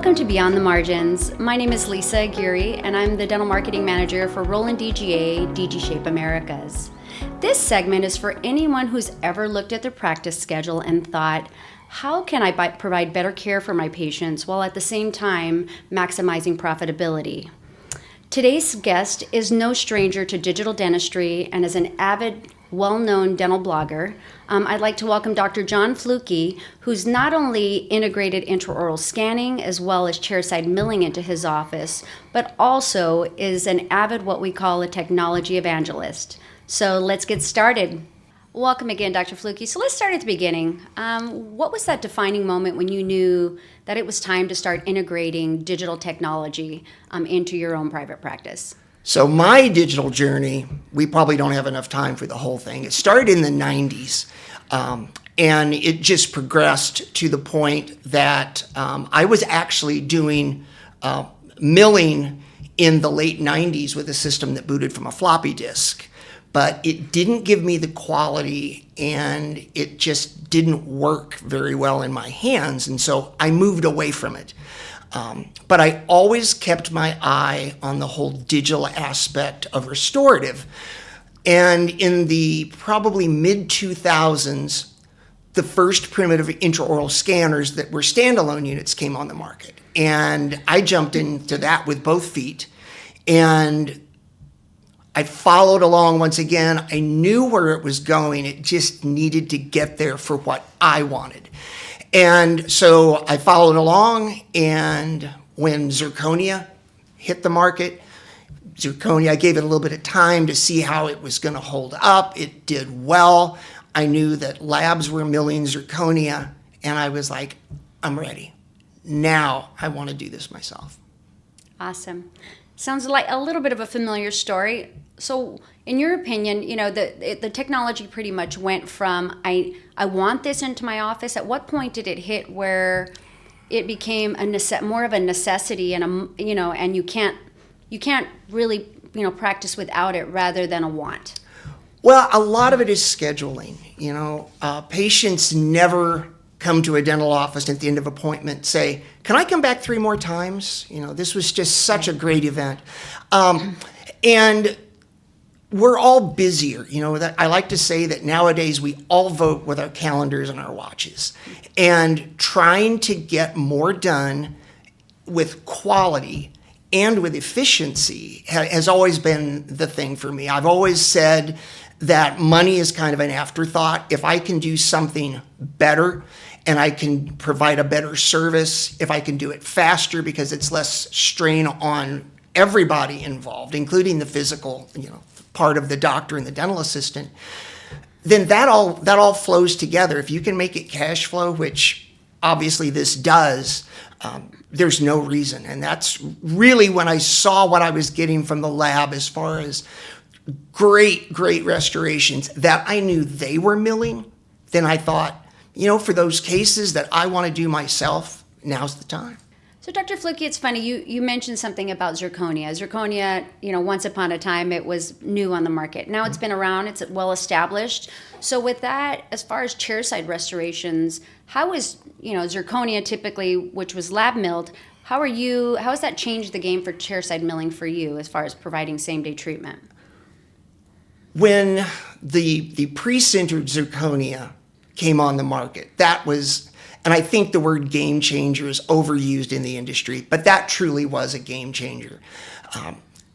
Welcome to Beyond the Margins. My name is Lisa Aguirre, and I'm the Dental Marketing Manager for Roland DGA, DG Shape Americas. This segment is for anyone who's ever looked at their practice schedule and thought, how can I provide better care for my patients while at the same time maximizing profitability? Today's guest is no stranger to digital dentistry and is an avid, well-known dental blogger. I'd like to welcome Dr. John Flucke, who's not only integrated intraoral scanning as well as chairside milling into his office, but also is an avid what we call a technology evangelist. So let's get started. Welcome again, Dr. Flucke. So let's start at the beginning. What was that defining moment when you knew that it was time to start integrating digital technology into your own private practice? So my digital journey, we probably don't have enough time for the whole thing. It started in the 90s, and it just progressed to the point that I was actually doing milling in the late 90s with a system that booted from a floppy disk. But it didn't give me the quality, and it just didn't work very well in my hands, and so I moved away from it. But I always kept my eye on the whole digital aspect of restorative. And in the probably mid-2000s, the first primitive intraoral scanners that were standalone units came on the market. And I jumped into that with both feet. And I followed along once again. I knew where it was going. It just needed to get there for what I wanted. And so I followed along, and when Zirconia hit the market, I gave it a little bit of time to see how it was going to hold up. It did well. I knew that labs were milling Zirconia, and I was like, I'm ready. Now I want to do this myself. Awesome. Sounds like a little bit of a familiar story. So in your opinion, the technology pretty much went from I want this into my office. At what point did it hit where it became more of a necessity and and you can't really practice without it rather than a want? Well, a lot of it is scheduling. Patients never come to a dental office at the end of appointment say, can I come back 3 more times? This was just such a great event. And we're all busier. I like to say that nowadays we all vote with our calendars and our watches. And trying to get more done with quality and with efficiency has always been the thing for me. I've always said that money is kind of an afterthought. If I can do something better and I can provide a better service, if I can do it faster because it's less strain on everybody involved, including the physical, part of the doctor and the dental assistant, then that all flows together. If you can make it cash flow, which obviously this does, there's no reason. And that's really when I saw what I was getting from the lab as far as great restorations that I knew they were milling, then I thought, for those cases that I want to do myself, now's the time. So Dr. Flucke, it's funny, you mentioned something about Zirconia. Zirconia, once upon a time it was new on the market. Now it's been around, it's well established. So with that, as far as chairside restorations, how is, Zirconia typically, which was lab milled, how has that changed the game for chairside milling for you as far as providing same-day treatment? When the pre-sintered Zirconia came on the market, that was, and I think the word game changer is overused in the industry, but that truly was a game changer.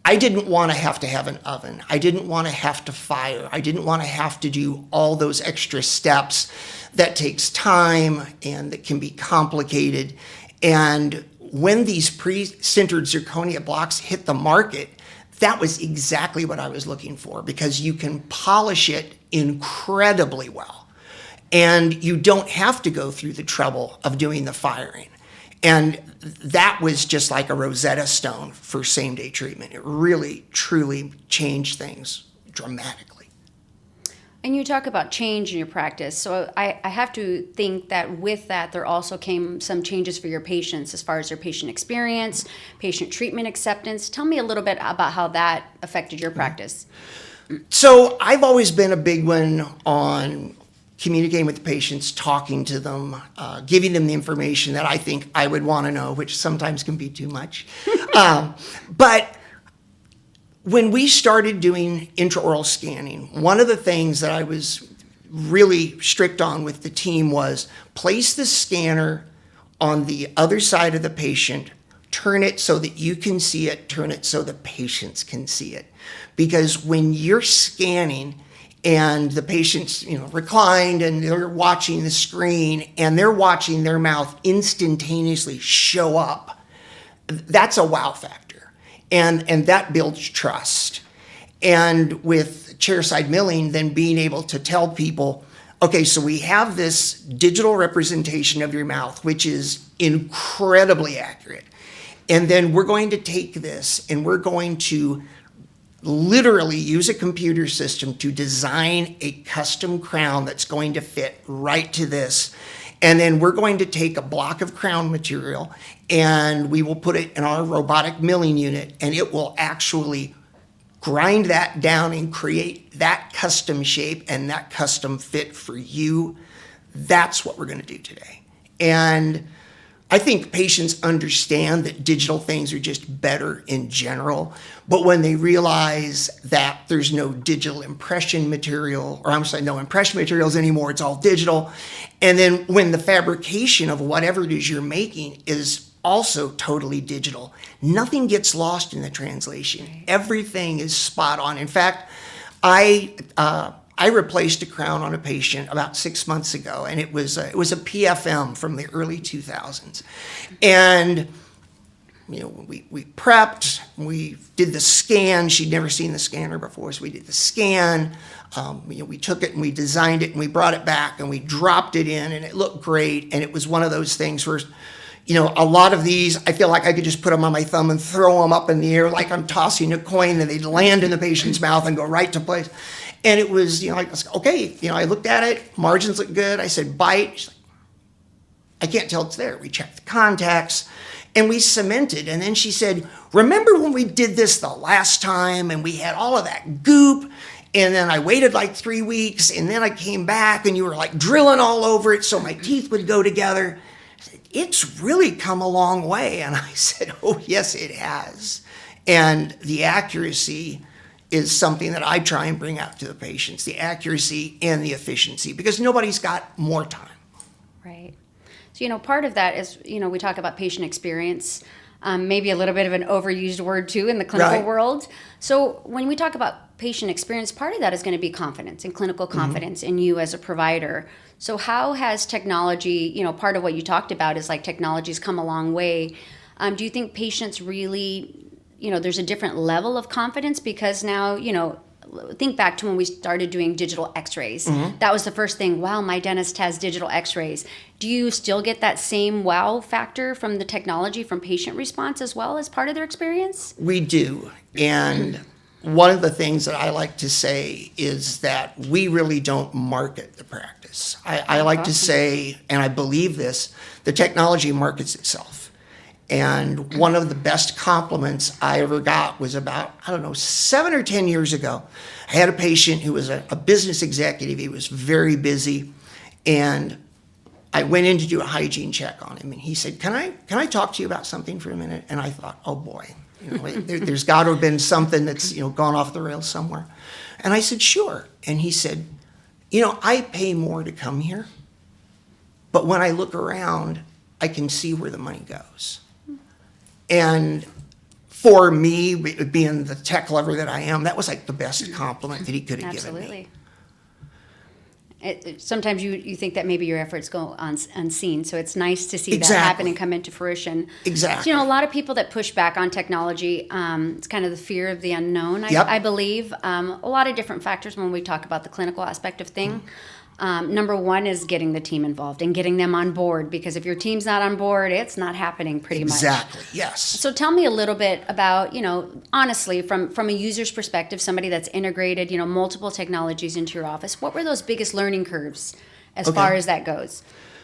I didn't want to have an oven. I didn't want to have to fire. I didn't want to have to do all those extra steps that takes time and that can be complicated. And when these pre-sintered Zirconia blocks hit the market, that was exactly what I was looking for, because you can polish it incredibly well. And you don't have to go through the trouble of doing the firing. And that was just like a Rosetta Stone for same-day treatment. It really, truly changed things dramatically. And you talk about change in your practice. So I have to think that with that, there also came some changes for your patients as far as their patient experience, patient treatment acceptance. Tell me a little bit about how that affected your practice. So I've always been a big one on communicating with the patients, talking to them, giving them the information that I think I would want to know, which sometimes can be too much. But when we started doing intraoral scanning, one of the things that I was really strict on with the team was place the scanner on the other side of the patient, turn it so that you can see it, turn it so the patients can see it. Because when you're scanning and the patient's reclined and they're watching the screen and they're watching their mouth instantaneously show up, that's a wow factor. And that builds trust. And with chairside milling, then being able to tell people, okay, so we have this digital representation of your mouth, which is incredibly accurate. And then we're going to take this and we're going to literally use a computer system to design a custom crown that's going to fit right to this. And then we're going to take a block of crown material and we will put it in our robotic milling unit, and it will actually grind that down and create that custom shape and that custom fit for you. That's what we're going to do today. And I think patients understand that digital things are just better in general, but when they realize that there's no digital impression material, or I'm sorry, no impression materials anymore, it's all digital. And then when the fabrication of whatever it is you're making is also totally digital, nothing gets lost in the translation. Everything is spot on. In fact, I replaced a crown on a patient about 6 months ago, and it was a PFM from the early 2000s. And we prepped, we did the scan. She'd never seen the scanner before, so we did the scan. We took it and we designed it and we brought it back and we dropped it in, and it looked great. And it was one of those things where, a lot of these, I feel like I could just put them on my thumb and throw them up in the air like I'm tossing a coin, and they'd land in the patient's mouth and go right to place. And it was, okay, I looked at it, margins look good. I said, bite. She's like, I can't tell it's there. We checked the contacts and we cemented. And then she said, remember when we did this the last time and we had all of that goop? And then I waited like 3 weeks and then I came back and you were like drilling all over it so my teeth would go together. I said, it's really come a long way. And I said, oh, yes, it has. And the accuracy is something that I try and bring out to the patients, the accuracy and the efficiency, because nobody's got more time. Right. So, part of that is, we talk about patient experience, maybe a little bit of an overused word too in the clinical world. So when we talk about patient experience, part of that is going to be confidence and clinical confidence in you as a provider. So how has technology, part of what you talked about is like technology's come a long way. Do you think patients really, there's a different level of confidence because now, think back to when we started doing digital x-rays. That was the first thing. Wow, my dentist has digital x-rays. Do you still get that same wow factor from the technology, from patient response as well as part of their experience? We do. And one of the things that I like to say is that we really don't market the practice. I like to say, and I believe this, the technology markets itself. And one of the best compliments I ever got was about, 7 or 10 years ago. I had a patient who was a business executive. He was very busy. And I went in to do a hygiene check on him. And he said, can I talk to you about something for a minute? And I thought, oh boy, there's got to have been something that's gone off the rails somewhere. And I said, sure. And he said, I pay more to come here. But when I look around, I can see where the money goes. And for me, being the tech lover that I am, that was like the best compliment that he could have given me. Sometimes you think that maybe your efforts go unseen, so it's nice to see that happen and come into fruition. Exactly. So, a lot of people that push back on technology, it's kind of the fear of the unknown, I believe. A lot of different factors when we talk about the clinical aspect of thing. Number one is getting the team involved and getting them on board, because if your team's not on board, it's not happening pretty much. Exactly, yes. So tell me a little bit about, honestly, from a user's perspective, somebody that's integrated, multiple technologies into your office, what were those biggest learning curves as far as that goes?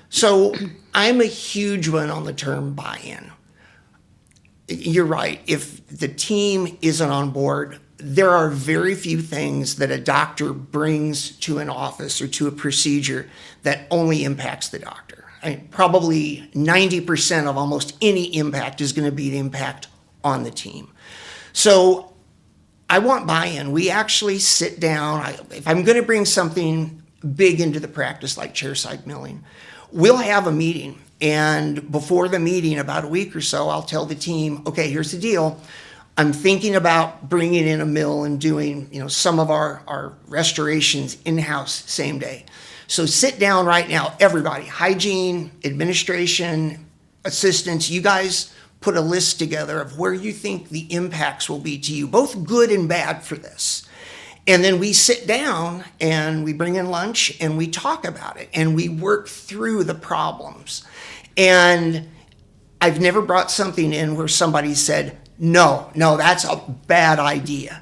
So I'm a huge one on the term buy-in. You're right. If the team isn't on board, there are very few things that a doctor brings to an office or to a procedure that only impacts the doctor. Probably 90% of almost any impact is going to be the impact on the team. So I want buy-in. We actually sit down. If I'm going to bring something big into the practice like chairside milling, we'll have a meeting. And before the meeting, about a week or so, I'll tell the team, okay, here's the deal. I'm thinking about bringing in a mill and doing, some of our restorations in-house same day. So sit down right now, everybody, hygiene, administration, assistants, you guys put a list together of where you think the impacts will be to you, both good and bad for this. And then we sit down and we bring in lunch and we talk about it and we work through the problems. And I've never brought something in where somebody said, no, that's a bad idea.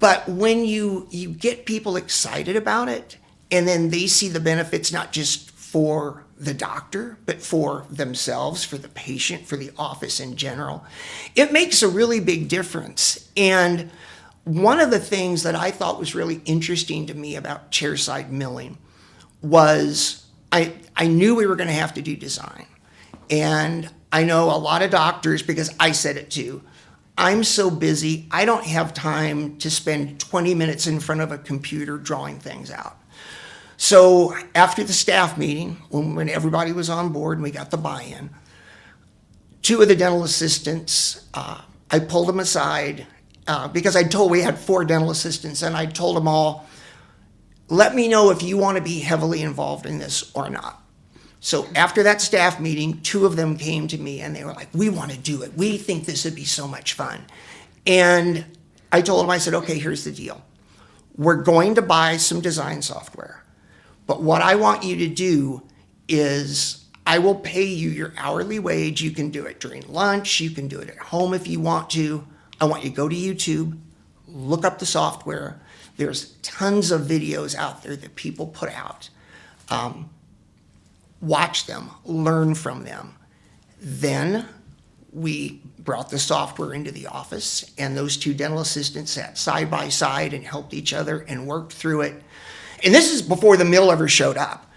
But when you get people excited about it, and then they see the benefits not just for the doctor, but for themselves, for the patient, for the office in general, it makes a really big difference. And one of the things that I thought was really interesting to me about chairside milling was I knew we were going to have to do design. And I know a lot of doctors, because I said it too, I'm so busy, I don't have time to spend 20 minutes in front of a computer drawing things out. So after the staff meeting, when everybody was on board and we got the buy-in, two of the dental assistants, I pulled them aside because we had 4 dental assistants, and I told them all, let me know if you want to be heavily involved in this or not. So after that staff meeting, 2 of them came to me and they were like, we want to do it. We think this would be so much fun. And I told them, I said, okay, here's the deal. We're going to buy some design software. But what I want you to do is I will pay you your hourly wage. You can do it during lunch. You can do it at home if you want to. I want you to go to YouTube, look up the software. There's tons of videos out there that people put out. Watch them, learn from them. Then we brought the software into the office, and those 2 dental assistants sat side by side and helped each other and worked through it. And this is before the mill ever showed up.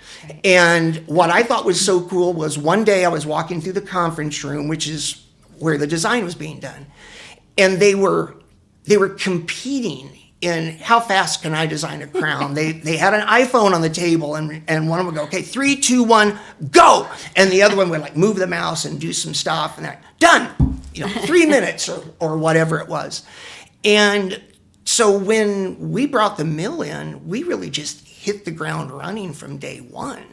And what I thought was so cool was one day I was walking through the conference room, which is where the design was being done, and they were competing in how fast can I design a crown. They had an iPhone on the table, and one of them would go, okay, 3, 2, 1, go. And the other one would like move the mouse and do some stuff, and they're done, 3 minutes or whatever it was. And so when we brought the mill in, we really just hit the ground running from day one,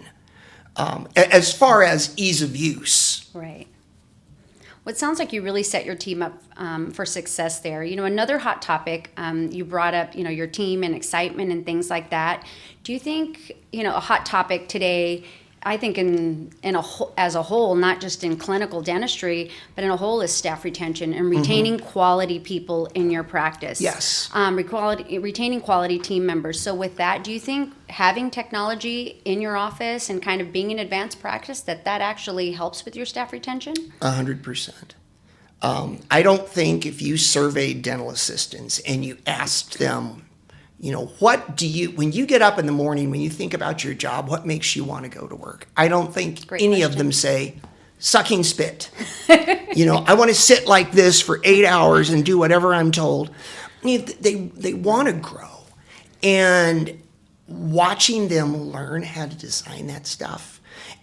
as far as ease of use. Right. Well, it sounds like you really set your team up for success there. Another hot topic, you brought up, your team and excitement and things like that. Do you think, a hot topic today, I think as a whole, not just in clinical dentistry, but in a whole, is staff retention and retaining quality people in your practice. Yes. Retaining quality team members. So with that, do you think having technology in your office and kind of being in advanced practice, that actually helps with your staff retention? 100%. I don't think if you surveyed dental assistants and you asked them, when you get up in the morning, when you think about your job, what makes you want to go to work? I don't think any of them say, sucking spit. I want to sit like this for 8 hours and do whatever I'm told. They want to grow. And watching them learn how to design that stuff.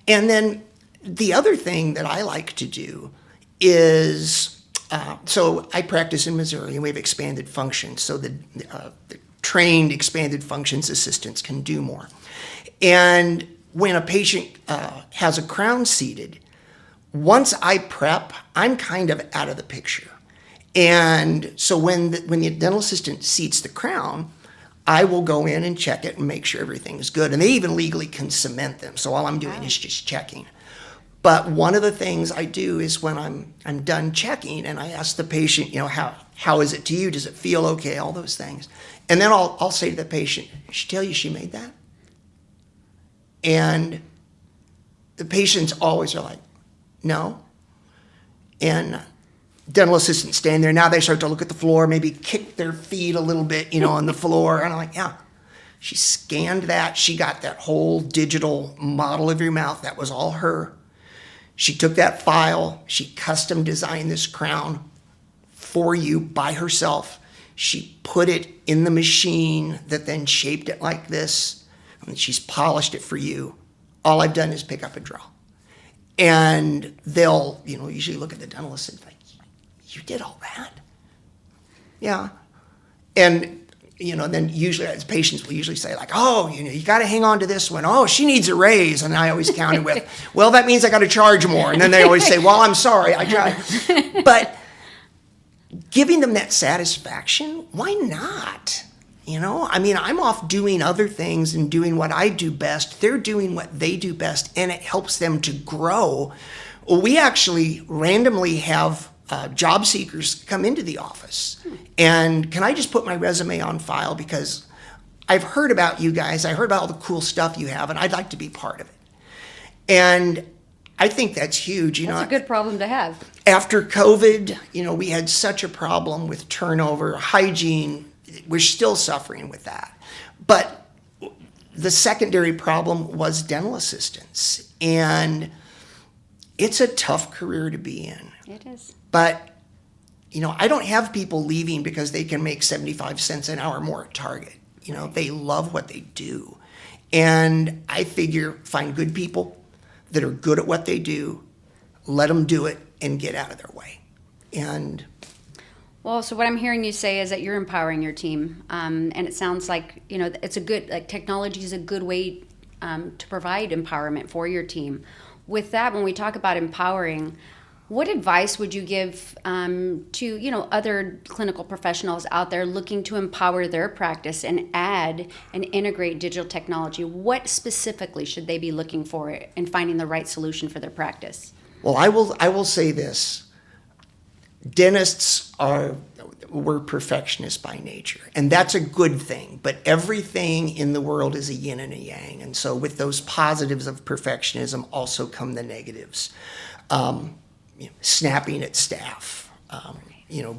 And then the other thing that I like to do is, so I practice in Missouri, and we have expanded functions. So the trained expanded functions assistants can do more. And when a patient has a crown seated, once I prep, I'm kind of out of the picture. And so when the dental assistant seats the crown, I will go in and check it and make sure everything's good. And they even legally can cement them. So all I'm doing is just checking. But one of the things I do is when I'm done checking and I ask the patient, how is it to you? Does it feel okay? All those things. And then I'll say to the patient, did she tell you she made that? And the patients always are like, no. And dental assistant standing there. Now they start to look at the floor, maybe kick their feet a little bit, on the floor. And I'm like, yeah. She scanned that. She got that whole digital model of your mouth. That was all her. She took that file. She custom designed this crown for you by herself. She put it in the machine that then shaped it like this. And she's polished it for you. All I've done is pick up and draw. And they'll, usually look at the dental assistant like, you did all that? Yeah. And then usually as patients will usually say like, oh, you got to hang on to this one. Oh, she needs a raise. And I always counter with, well, that means I got to charge more. And then they always say, well, I'm sorry, I tried. But giving them that satisfaction, why not? I'm off doing other things and doing what I do best. They're doing what they do best, and it helps them to grow. We actually randomly have job seekers come into the office. And can I just put my resume on file because I've heard about you guys. I heard about all the cool stuff you have, and I'd like to be part of it. And I think that's huge. That's a good problem to have. After COVID, we had such a problem with turnover, hygiene. We're still suffering with that. But the secondary problem was dental assistants. And it's a tough career to be in. It is. But, I don't have people leaving because they can make 75 cents an hour more at Target. They love what they do. And I figure find good people that are good at what they do, let them do it, and get out of their way. And well, so what I'm hearing you say is that you're empowering your team, and it sounds like it's a good technology is a good way to provide empowerment for your team. With that, when we talk about empowering, what advice would you give to other clinical professionals out there looking to empower their practice and add and integrate digital technology? What specifically should they be looking for in finding the right solution for their practice? Well, I will say this. Dentists we're perfectionists by nature, and that's a good thing, but everything in the world is a yin and a yang, and so with those positives of perfectionism also come the negatives. Snapping at staff,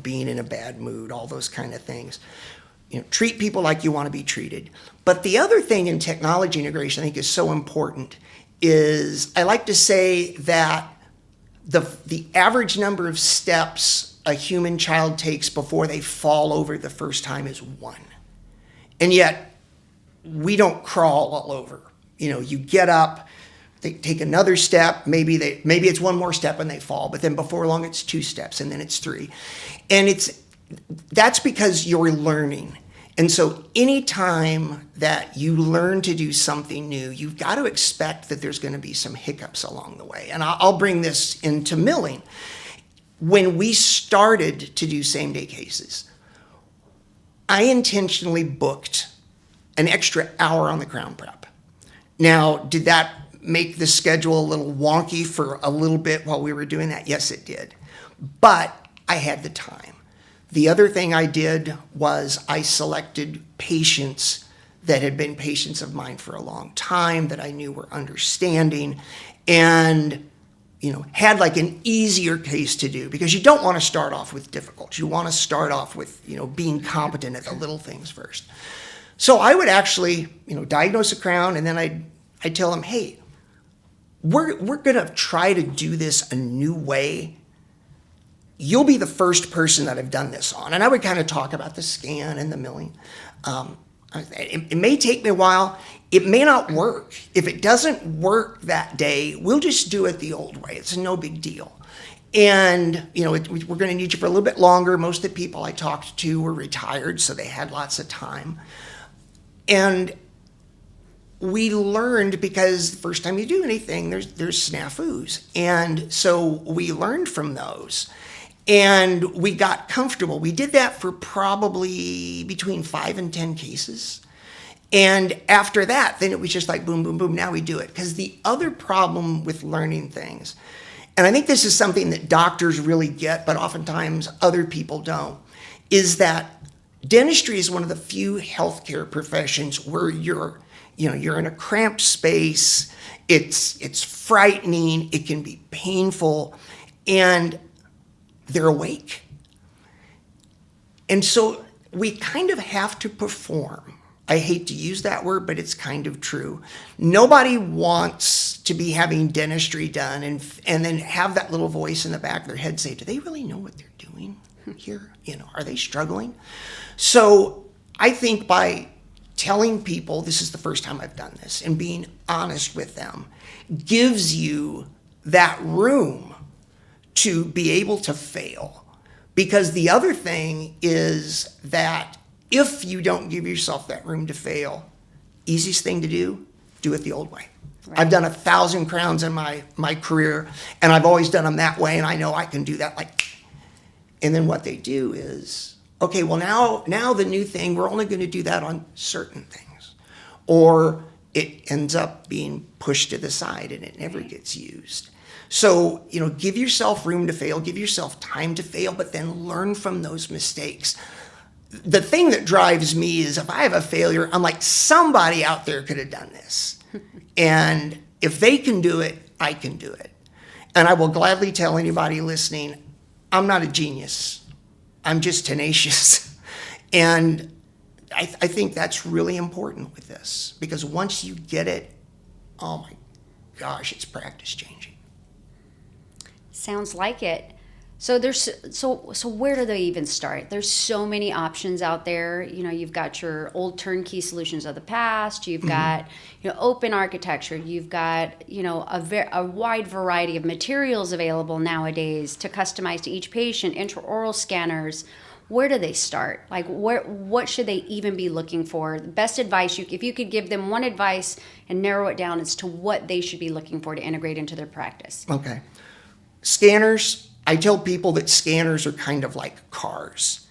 being in a bad mood, all those kind of things. Treat people like you want to be treated. But the other thing in technology integration I think is so important is I like to say that the average number of steps a human child takes before they fall over the first time is 1. And yet, we don't crawl all over. You get up, they take another step, maybe it's one more step and they fall, but then before long it's 2 steps and then it's 3. And that's because you're learning. And so anytime that you learn to do something new, you've got to expect that there's going to be some hiccups along the way. And I'll bring this into milling. When we started to do same-day cases, I intentionally booked an extra hour on the crown prep. Now, did that make the schedule a little wonky for a little bit while we were doing that? Yes, it did. But I had the time. The other thing I did was I selected patients that had been patients of mine for a long time that I knew were understanding and had like an easier case to do, because you don't want to start off with difficult. You want to start off with, being competent at the little things first. So I would actually, diagnose a crown, and then I'd tell them, hey, we're going to try to do this a new way. You'll be the first person that I've done this on. And I would kind of talk about the scan and the milling. It may take me a while. It may not work. If it doesn't work that day, we'll just do it the old way. It's no big deal. And, we're going to need you for a little bit longer. Most of the people I talked to were retired, so they had lots of time. And we learned, because the first time you do anything, there's snafus. And so we learned from those. And we got comfortable. We did that for probably between 5 and 10 cases. And after that, then it was just like boom, boom, boom, now we do it. Because the other problem with learning things, and I think this is something that doctors really get, but oftentimes other people don't, is that dentistry is one of the few healthcare professions where you're in a cramped space, it's frightening, it can be painful, and they're awake. And so we kind of have to perform. I hate to use that word, but it's kind of true. Nobody wants to be having dentistry done and then have that little voice in the back of their head say, do they really know what they're doing here? Are they struggling? So I think by telling people, this is the first time I've done this, and being honest with them gives you that room to be able to fail. Because the other thing is that if you don't give yourself that room to fail, easiest thing to do it the old way. Right. I've done 1,000 crowns in my career, and I've always done them that way, and I know I can do that. And then what they do is, okay, well now the new thing, we're only going to do that on certain things. Or it ends up being pushed to the side and it never gets used. So, give yourself room to fail, give yourself time to fail, but then learn from those mistakes. The thing that drives me is if I have a failure, I'm like, somebody out there could have done this. And if they can do it, I can do it. And I will gladly tell anybody listening, I'm not a genius. I'm just tenacious. And I think that's really important with this, because once you get it, oh my gosh, it's practice changing. Sounds like it. So so where do they even start? There's so many options out there. You've got your old turnkey solutions of the past. You've got open architecture. You've got a wide variety of materials available nowadays to customize to each patient. Intraoral scanners. Where do they start? What should they even be looking for? The best advice, if you could give them one advice and narrow it down as to what they should be looking for to integrate into their practice. Okay. Scanners. I tell people that scanners are kind of like cars.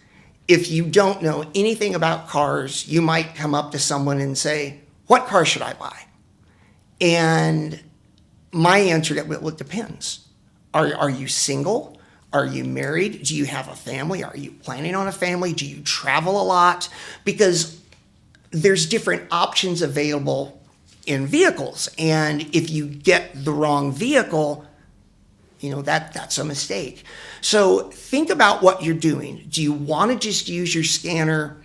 If you don't know anything about cars, you might come up to someone and say, what car should I buy? And my answer to that, well, it depends. Are you single? Are you married? Do you have a family? Are you planning on a family? Do you travel a lot? Because there's different options available in vehicles. And if you get the wrong vehicle, that's a mistake. So think about what you're doing. Do you want to just use your scanner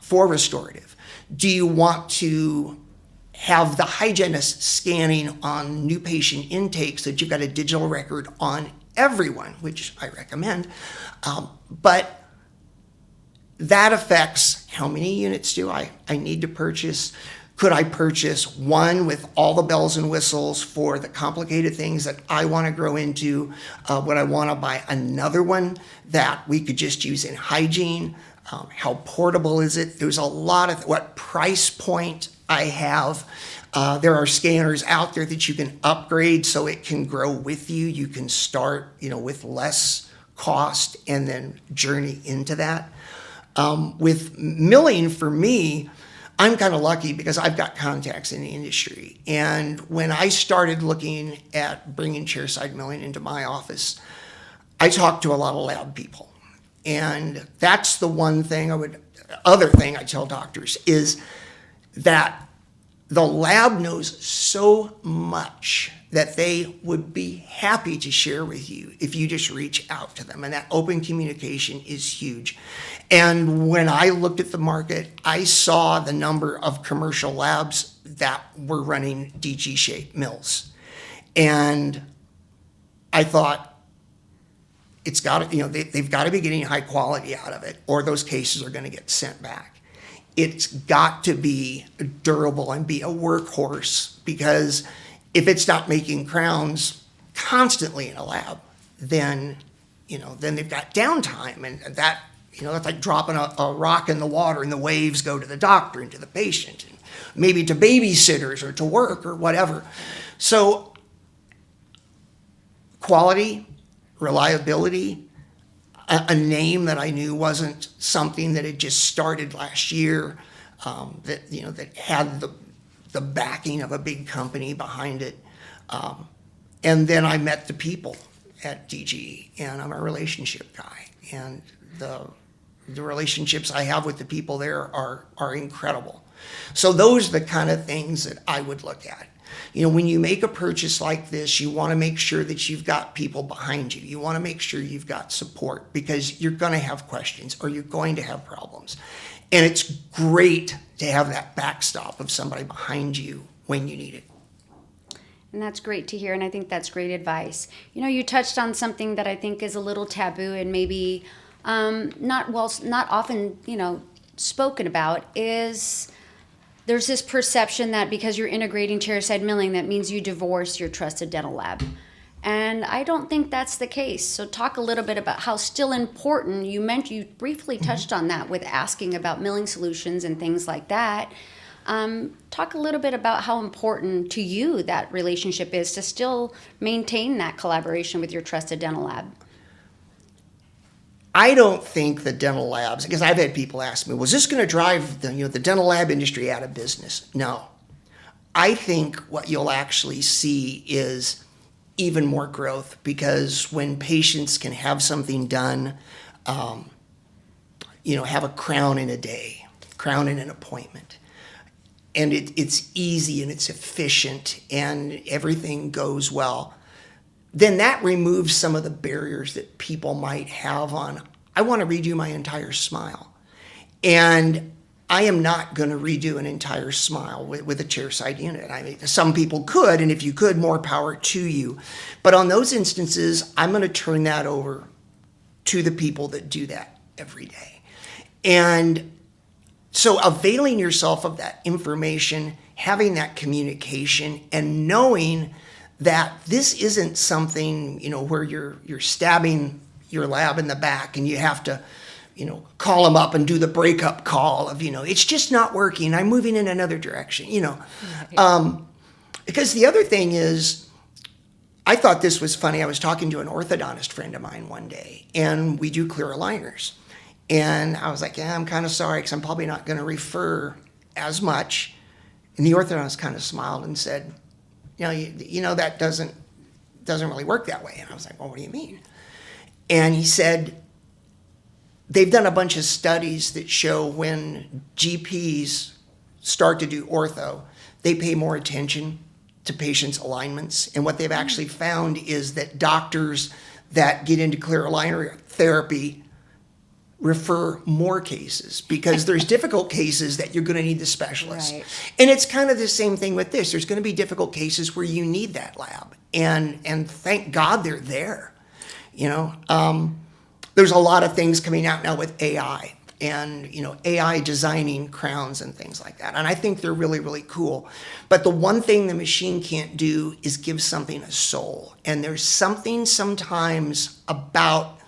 for restorative? Do you want to have the hygienist scanning on new patient intake so that you've got a digital record on everyone, which I recommend? But that affects how many units do I need to purchase. Could I purchase one with all the bells and whistles for the complicated things that I want to grow into? Would I want to buy another one that we could just use in hygiene? How portable is it? There's a lot of what price point I have. There are scanners out there that you can upgrade so it can grow with you. You can start, with less cost and then journey into that. With milling, for me, I'm kind of lucky because I've got contacts in the industry. And when I started looking at bringing chairside milling into my office, I talked to a lot of lab people. And that's the other thing I tell doctors is that the lab knows so much that they would be happy to share with you if you just reach out to them. And that open communication is huge. And when I looked at the market, I saw the number of commercial labs that were running DG-shaped mills. And I thought, they've got to be getting high quality out of it, or those cases are going to get sent back. It's got to be durable and be a workhorse, because if it's not making crowns constantly in a lab, then they've got downtime, and that's like dropping a rock in the water and the waves go to the doctor and to the patient and maybe to babysitters or to work or whatever. So quality, reliability, a name that I knew wasn't something that had just started last year, that had the backing of a big company behind it. And then I met the people at DG, and I'm a relationship guy. And the relationships I have with the people there are incredible. So those are the kind of things that I would look at. When you make a purchase like this, you want to make sure that you've got people behind you. You want to make sure you've got support, because you're going to have questions or you're going to have problems. And it's great to have that backstop of somebody behind you when you need it. And that's great to hear, and I think that's great advice. You touched on something that I think is a little taboo and maybe not often, spoken about, is there's this perception that because you're integrating chairside milling, that means you divorce your trusted dental lab. And I don't think that's the case. So talk a little bit about how still important, you briefly touched on that with asking about milling solutions and things like that. Talk a little bit about how important to you that relationship is to still maintain that collaboration with your trusted dental lab. I don't think the dental labs, because I've had people ask me, was this going to drive the dental lab industry out of business? No. I think what you'll actually see is even more growth, because when patients can have something done, have a crown in a day, crown in an appointment, and it's easy and it's efficient and everything goes well, then that removes some of the barriers that people might have on, I want to redo my entire smile. And I am not going to redo an entire smile with a chairside unit. I mean, some people could, and if you could, more power to you. But on those instances, I'm going to turn that over to the people that do that every day. And so availing yourself of that information, having that communication, and knowing that this isn't something, where you're stabbing your lab in the back and you have to, call them up and do the breakup call of, it's just not working, I'm moving in another direction, Because the other thing is, I thought this was funny. I was talking to an orthodontist friend of mine one day, and we do clear aligners. And I was like, I'm kind of sorry, because I'm probably not going to refer as much. And the orthodontist kind of smiled and said, that doesn't really work that way. And I was like, well, what do you mean? And he said, they've done a bunch of studies that show when GPs start to do ortho, they pay more attention to patients' alignments. And what they've actually found is that doctors that get into clear aligner therapy refer more cases, because there's difficult cases that you're going to need the specialist. Right. And it's kind of the same thing with this. There's going to be difficult cases where you need that lab. And thank God they're there. There's a lot of things coming out now with AI and, AI designing crowns and things like that. And I think they're really, really cool. But the one thing the machine can't do is give something a soul. And there's something sometimes about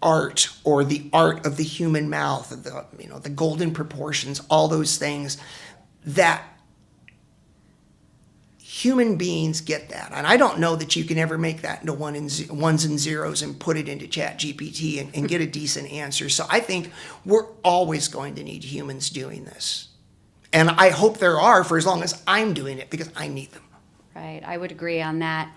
art, or the art of the human mouth, the golden proportions, all those things, that human beings get that. And I don't know that you can ever make that into ones and zeros and put it into ChatGPT and get a decent answer. So I think we're always going to need humans doing this. And I hope there are for as long as I'm doing it, because I need them. Right, I would agree on that.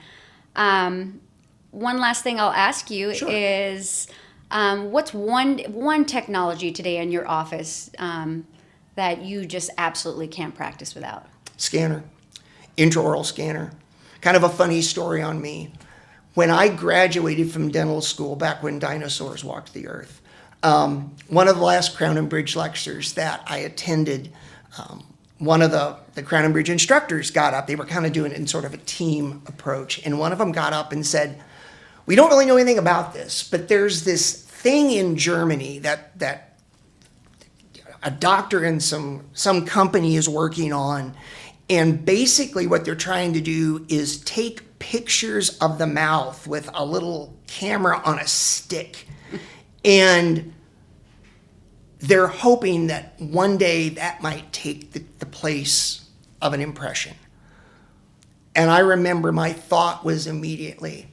One last thing I'll ask you Sure. is, what's one technology today in your office that you just absolutely can't practice without? Scanner, intraoral scanner. Kind of a funny story on me. When I graduated from dental school, back when dinosaurs walked the earth, one of the last Crown and Bridge lectures that I attended, one of the Crown and Bridge instructors got up. They were kind of doing it in sort of a team approach. And one of them got up and said, we don't really know anything about this, but there's this thing in Germany that a doctor and some company is working on. And basically what they're trying to do is take pictures of the mouth with a little camera on a stick. And they're hoping that one day that might take the place of an impression. And I remember my thought was immediately,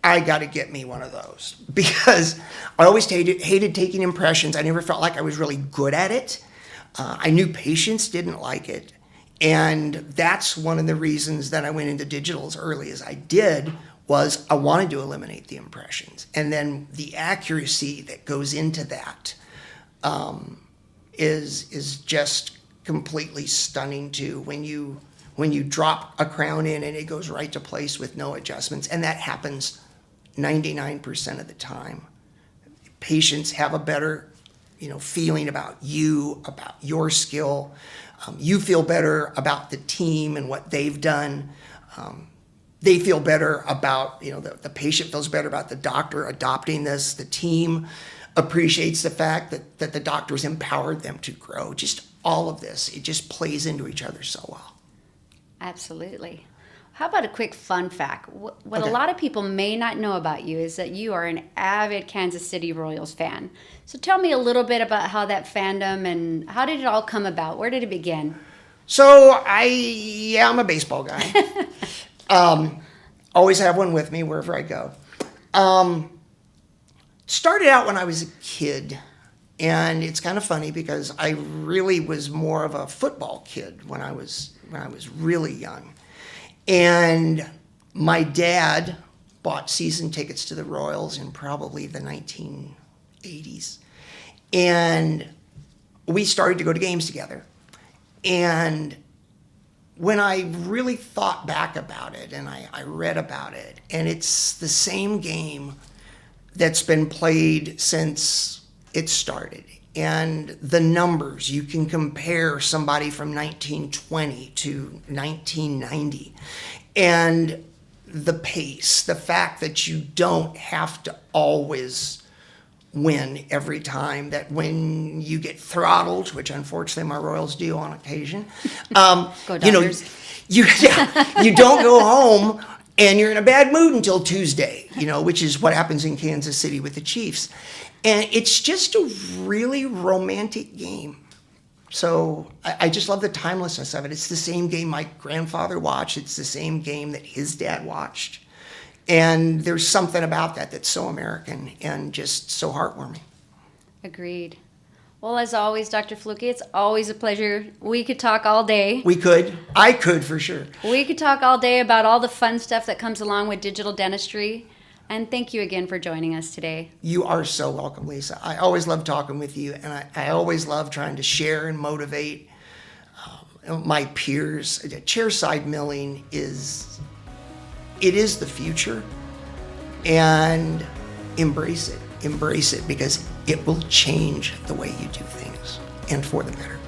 I got to get me one of those, because I always hated taking impressions. I never felt like I was really good at it. I knew patients didn't like it. And that's one of the reasons that I went into digital as early as I did, was I wanted to eliminate the impressions. And then the accuracy that goes into that is just completely stunning too when you drop a crown in and it goes right to place with no adjustments, and that happens 99% of the time. Patients have a better feeling about you, about your skill. You feel better about the team and what they've done. They feel better about, the patient feels better about the doctor adopting this. The team appreciates the fact that the doctor's empowered them to grow. Just all of this, it just plays into each other so well. Absolutely. How about a quick fun fact? What Okay. a lot of people may not know about you is that you are an avid Kansas City Royals fan. So tell me a little bit about how that fandom and how did it all come about? Where did it begin? So I'm a baseball guy. Always have one with me wherever I go. Started out when I was a kid, and it's kind of funny because I really was more of a football kid when I was really young. And my dad bought season tickets to the Royals in probably the 1980s. And we started to go to games together. And when I really thought back about it and I read about it, and it's the same game that's been played since it started. And the numbers, you can compare somebody from 1920 to 1990. And the pace, the fact that you don't have to always win every time, that when you get throttled, which unfortunately my Royals do on occasion, Go Dodgers. you don't go home and you're in a bad mood until Tuesday, which is what happens in Kansas City with the Chiefs. And it's just a really romantic game. So I just love the timelessness of it. It's the same game my grandfather watched. It's the same game that his dad watched. And there's something about that that's so American and just so heartwarming. Agreed. Well, as always, Dr. Flucke, it's always a pleasure. We could talk all day. I could for sure. We could talk all day about all the fun stuff that comes along with digital dentistry. And thank you again for joining us today. You are so welcome, Lisa. I always love talking with you, and I always love trying to share and motivate my peers. Chairside milling is the future, and embrace it because it will change the way you do things, and for the better.